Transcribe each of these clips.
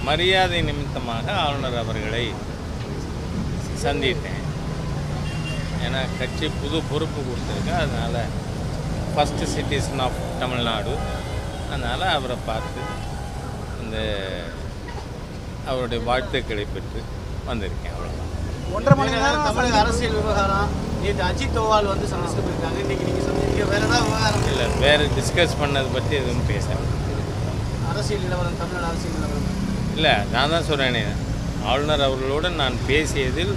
மரியாதை நிமித்தமாக ஆளுநர் அவர்களை சந்தித்தேன். ஏன்னா கட்சி புது பொறுப்பு கொடுத்துருக்கு, அதனால் ஃபஸ்ட்டு சிட்டிசன் ஆஃப் தமிழ்நாடு, அதனால் அவரை பார்த்து இந்த அவருடைய வாழ்த்துக்களை பெற்று வந்திருக்கேன். அவ்வளோதான். 1.5 மணி நேரம் தமிழக அரசியல் விவகாரம். நேற்று அஜித் தோவால் வந்து சந்திச்சுட்டு போயிருக்காங்க. இன்றைக்கி நீங்கள் சந்திக்க வேறு ஏதாவது விவகாரம் இல்லை, வேறு டிஸ்கஸ் பண்ணதை பற்றி எதுவும் பேசலை. அரசியல் நிலவரம், தமிழ்நாடு அரசியல் நிலவரம் இல்லை, நான் தான் சொல்கிறேனே, ஆளுநர் அவர்களோடு நான் பேசியதில்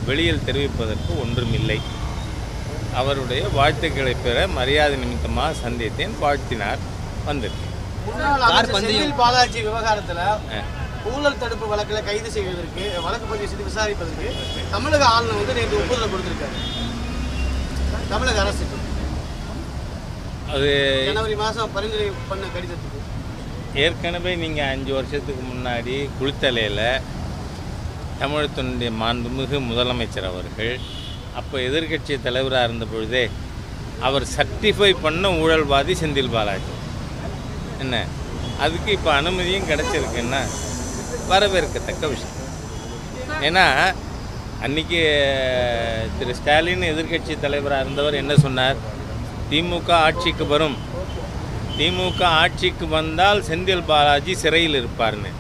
வெளியில் தெரிவிப்பதற்கு ஒன்றுமில்லை. அவருடைய வாழ்த்துக்களை பெற மரியாதை நிமித்தமாக சந்தித்தேன், வாழ்த்தினார், வந்திருக்கேன். முன்னாள் அமைச்சர் செந்தில் பாலாஜி விவகாரத்தில் ஊழல் தடுப்பு வழக்கில் கைது செய்வதற்கு, வழக்கு பதிவு செய்து விசாரிப்பதற்கு தமிழக ஆளுநர் வந்து நேற்று ஒப்புதல் கொடுத்திருக்காரு தமிழக அரசுக்கு. அது ஜனவரி மாதம் பரிந்துரை பண்ண கடிதத்துக்கு ஏற்கனவே நீங்கள் 5 வருஷத்துக்கு முன்னாடி குளித்தலையில் தமிழகத்தினுடைய மாண்புமிகு முதலமைச்சர் அவர்கள் அப்போ எதிர்கட்சி தலைவராக இருந்த பொழுதே அவர் சர்டிஃபை பண்ண ஊழல்வாதி செந்தில் பாலாஜி. என்ன, அதுக்கு இப்போ அனுமதியும் கிடச்சிருக்குன்னா வரவேற்கத்தக்க விஷயம். ஏன்னா அன்றைக்கி திரு ஸ்டாலின் எதிர்கட்சி தலைவராக இருந்தவர் என்ன சொன்னார்? திமுக ஆட்சிக்கு வரும், திமுக ஆட்சிக்கு வந்தால் செந்தில் பாலாஜி சிறையில் இருப்பார்னு.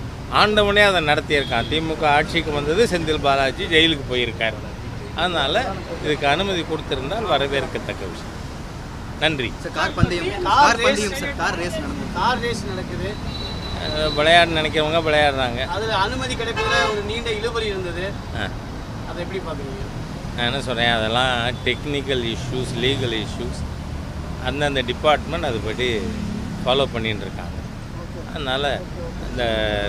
ஆண்டவனே அதை நடத்தியிருக்கான். திமுக ஆட்சிக்கு வந்தது, செந்தில் பாலாஜி ஜெயிலுக்கு போயிருக்கார். அதனால் இதுக்கு அனுமதி கொடுத்திருந்தால் வரவேற்கத்தக்க விஷயம். நன்றி. கார் ரேஸ் நடக்குது. விளையாட நினைக்கிறவங்க விளையாடுறாங்க. அதில் அனுமதி கிடைப்பதில் ஒரு நீண்ட இழுபறி இருந்தது. அதை எப்படி பார்க்குறீங்க? நான் என்ன சொல்கிறேன், அதெல்லாம் டெக்னிக்கல் இஷ்யூஸ், லீகல் இஷ்யூஸ், அந்தந்த டிபார்ட்மெண்ட் அதுபடி ஃபாலோ பண்ணின்னு இருக்காங்க. அதனால் இந்த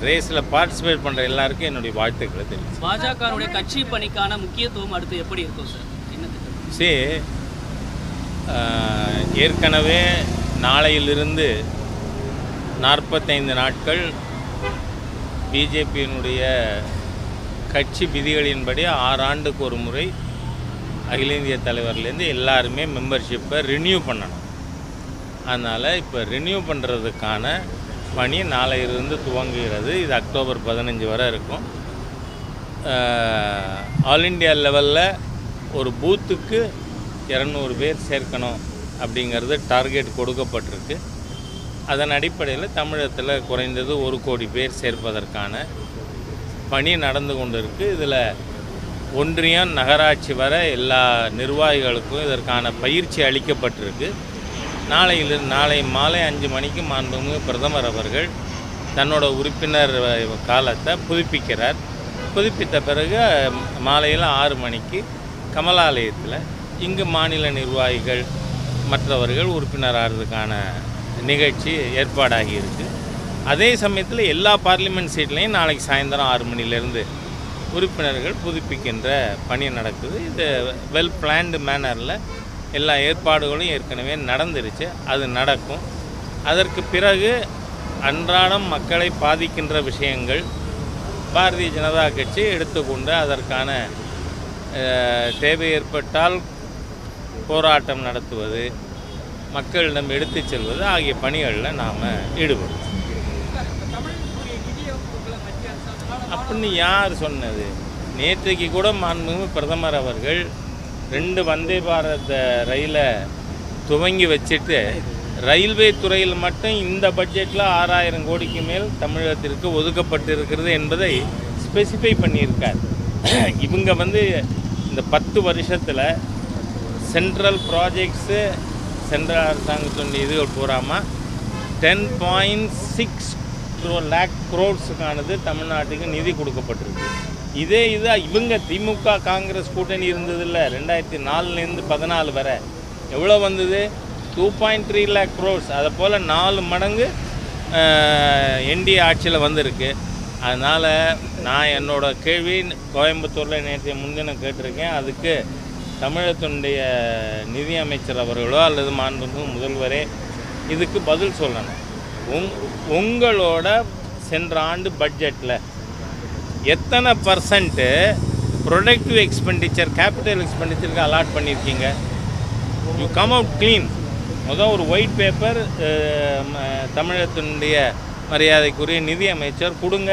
ரேஸில் பார்ட்டிசிபேட் பண்ணுற எல்லாருக்கும் என்னுடைய வாழ்த்துக்களை தெரியும். பாஜகவுடைய கட்சி பணிக்கான முக்கியத்துவம் அடுத்து எப்படி இருக்கும் சார்? என்ன ஏற்கனவே நாளையிலிருந்து 45 நாட்கள் பிஜேபியினுடைய கட்சி விதிகளின்படி 6 ஆண்டுக்கு ஒரு முறை அகில இந்திய தலைவர்லேருந்து எல்லாருமே மெம்பர்ஷிப்பை ரினியூ பண்ணணும். அதனால் இப்போ ரினியூ பண்ணுறதுக்கான பணி நாளையிலிருந்து துவங்குகிறது. இது அக்டோபர் 15 வரை இருக்கும். ஆல் இண்டியா லெவலில் ஒரு பூத்துக்கு 200 பேர் சேர்க்கணும் அப்படிங்கிறது டார்கெட் கொடுக்கப்பட்டிருக்கு. அதன் அடிப்படையில் தமிழகத்தில் குறைந்தது 1 கோடி பேர் சேர்ப்பதற்கான பணி நடந்து கொண்டு இருக்குது. இதில் ஒன்றியம், நகராட்சி வர எல்லா நிர்வாகிகளுக்கும் இதற்கான பயிற்சி அளிக்கப்பட்டிருக்கு. நாளை மாலை 5 மணிக்கு மாண்புமிகு பிரதமர் அவர்கள் தன்னோட உறுப்பினர் காலத்தை புதுப்பிக்கிறார். புதுப்பித்த பிறகு மாலையில் 6 மணிக்கு கமலாலயத்தில் இங்கு மாநில நிர்வாகிகள் மற்றவர்கள் உறுப்பினராகிறதுக்கான நிகழ்ச்சி ஏற்பாடாகி இருக்குது. அதே சமயத்தில் எல்லா பார்லிமெண்ட் சீட்லேயும் நாளைக்கு சாயந்தரம் 6 மணிலேருந்து உறுப்பினர்கள் புதுப்பிக்கின்ற பணி நடக்குது. இது வெல் பிளான்டு மேனரில் எல்லா ஏற்பாடுகளும் ஏற்கனவே நடந்துருச்சு. அது நடக்கும். அதற்கு பிறகு அன்றாடம் மக்களை பாதிக்கின்ற விஷயங்கள் பாரதிய ஜனதா கட்சி எடுத்துக்கொண்டு அதற்கான தேவை ஏற்பட்டால் போராட்டம் நடத்துவது, மக்களிடம் எடுத்து செல்வது ஆகிய பணிகளில் நாம் ஈடுபடுவோம். அப்படின்னு யார் சொன்னது? நேற்றைக்கு கூட மாண்புமிகு பிரதமர் அவர்கள் 2 வந்தே பாரத் ரயிலை துவங்கி வச்சுட்டு ரயில்வே துறையில் மட்டும் இந்த பட்ஜெட்டில் 6000 கோடிக்கு மேல் தமிழகத்திற்கு ஒதுக்கப்பட்டு இருக்கிறது என்பதை ஸ்பெசிஃபை பண்ணியிருக்கார். இவங்க இந்த 10 வருஷத்தில் சென்ட்ரல் ப்ராஜெக்ட்ஸு சென்ட்ரல் அரசாங்கத்தினுடைய இதுகள் பூராமல் 10.6 lakh crores தமிழ்நாட்டுக்கு நிதி கொடுக்கப்பட்டிருக்கு. இது இவங்க திமுக காங்கிரஸ் கூட்டணி இருந்ததில்ல, 2004லேருந்து 14 வரை எவ்வளோ வந்தது? 2.3 lakh crores. அதை போல் 4 மடங்கு என்டிஏ ஆட்சியில் வந்திருக்கு. அதனால் நான் என்னோடய கேள்வி கோயம்புத்தூரில் நேற்றைய முன்தினம் கேட்டிருக்கேன். அதுக்கு தமிழகத்தினுடைய நிதியமைச்சர் அவர்களோ அல்லது மாண்புமிகு முதல்வரே இதுக்கு பதில் சொல்லணும். உங்களோட சென்ற ஆண்டு பட்ஜெட்டில் எத்தனை % ப்ரொடக்டிவ் எக்ஸ்பெண்டிச்சர், கேபிட்டல் எக்ஸ்பெண்டிச்சருக்கு அலாட் பண்ணியிருக்கீங்க? You come out clean. முதல் ஒரு ஒயிட் பேப்பர் தமிழகத்தினுடைய மரியாதைக்குரிய நிதி அமைச்சர் கொடுங்க.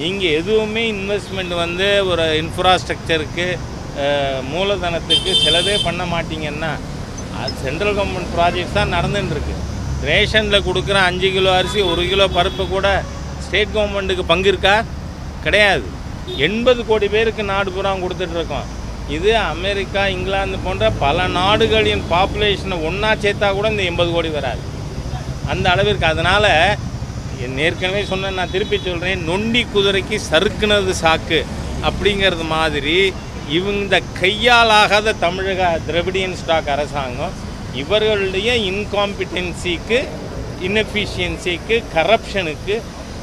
இங்கே எதுவுமே இன்வெஸ்ட்மெண்ட் வந்து ஒரு இன்ஃப்ராஸ்ட்ரக்சருக்கு மூலதனத்துக்கு செலவே பண்ண மாட்டிங்கன்னா அது சென்ட்ரல் கவர்மெண்ட் ப்ராஜெக்ட்ஸ் தான் நடந்துட்டுருக்கு. ரேஷனில் கொடுக்குற 5 கிலோ அரிசி 1 கிலோ பருப்பு கூட ஸ்டேட் கவர்மெண்ட்டுக்கு பங்கு இருக்கா? கிடையாது. 80 கோடி பேருக்கு நாடு பூரா கொடுத்துட்ருக்கோம். இது அமெரிக்கா, இங்கிலாந்து போன்ற பல நாடுகளின் பாப்புலேஷனை ஒன்றா சேர்த்தா கூட இந்த 80 கோடி வராது, அந்த அளவிற்கு. அதனால் ஏற்கனவே சொன்னேன், நான் திருப்பி சொல்கிறேன், நொண்டி குதிரைக்கு சறுக்குனது சாக்கு அப்படிங்கிறது மாதிரி இந்த கையாலாகாத தமிழக திராவிடியன் ஸ்டாக் அரசாங்கம் இவர்களுடைய இன்காம்பிட்டன்சிக்கு, இன்எஃபிஷியன்சிக்கு, கரப்ஷனுக்கு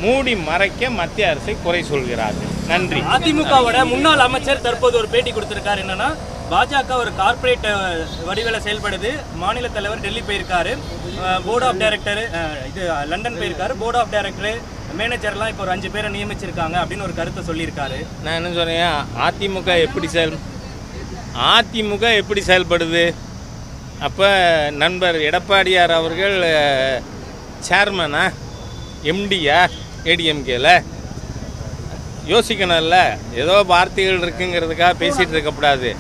மூடி மறைக்க மத்திய அரசை குறை சொல்கிறார்கள். நன்றி. அதிமுகவோட முன்னாள் அமைச்சர் தற்போது ஒரு பேட்டி கொடுத்திருக்காரு. என்னன்னா, பாஜக ஒரு கார்ப்பரேட் வடிவில் செயல்படுது. மாநில தலைவர் டெல்லி போயிருக்காரு, போர்ட் ஆஃப் டைரக்டர் லண்டன் போயிருக்காரு, போர்ட் ஆஃப் டைரக்டர் மேனேஜர்லாம் இப்போ ஒரு 5 பேரை நியமிச்சிருக்காங்க அப்படின்னு ஒரு கருத்தை சொல்லியிருக்காரு. நான் என்ன சொல்கிறேன், அதிமுக எப்படி செயல்படுது? அப்போ நண்பர் எடப்பாடியார் அவர்கள் சேர்மனா, எம்டியா ஏடிஎம்கேல? யோசிக்கணும்ல. ஏதோ வார்த்தைகள் இருக்குங்கிறதுக்காக பேசிகிட்டு இருக்கக்கூடாது.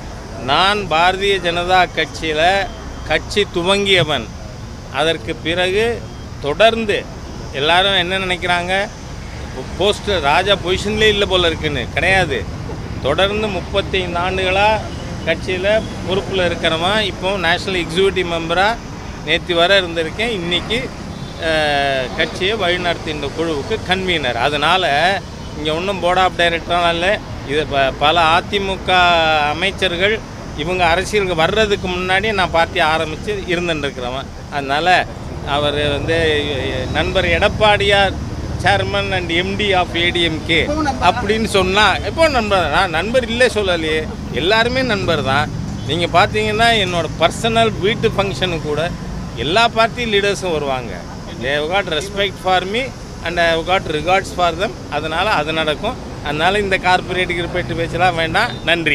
நான் பாரதிய ஜனதா கட்சியில் கட்சி துவங்கியவன். அதற்கு பிறகு தொடர்ந்து எல்லாரும் என்ன நினைக்கிறாங்க, போஸ்ட் ராஜா பொசிஷன்லேயே இல்லை போல் இருக்குன்னு. கிடையாது. தொடர்ந்து 35 ஆண்டுகளாக கட்சியில் பொறுப்பில் இருக்கிறவன். இப்போ நேஷ்னல் எக்ஸிக்யூட்டிவ் மெம்பராக நேற்று வர இருந்திருக்கேன். இன்றைக்கி கட்சியை வழிநடத்தின்ற குழுவுக்கு கன்வீனர். அதனால் இங்கே ஒன்றும் போர்ட் ஆஃப் டைரக்டர்லாம் இல்லை. இது பல அதிமுக அமைச்சர்கள் இவங்க அரசியலுக்கு வர்றதுக்கு முன்னாடி நான் பார்ட்டி ஆரம்பித்து இருந்துட்டுருக்கிறவன். அதனால் அவர் வந்து நண்பர் எடப்பாடியார் chairman and MD of ADMK அப்படின்னு சொன்னால் இப்போ நண்பர், நான் நண்பர் இல்லை சொல்லலையே, எல்லாருமே நண்பர் தான். நீங்கள் பார்த்தீங்கன்னா என்னோடய பர்சனல் வீட்டு ஃபங்க்ஷனுக்கு கூட எல்லா பார்ட்டி லீடர்ஸும் வருவாங்க. they have got respect for me and I have got regards for them. அதனால் அது நடக்கும். அதனால் இந்த கார்பரேட் பேச்செல்லாம் வேண்டாம். நன்றி.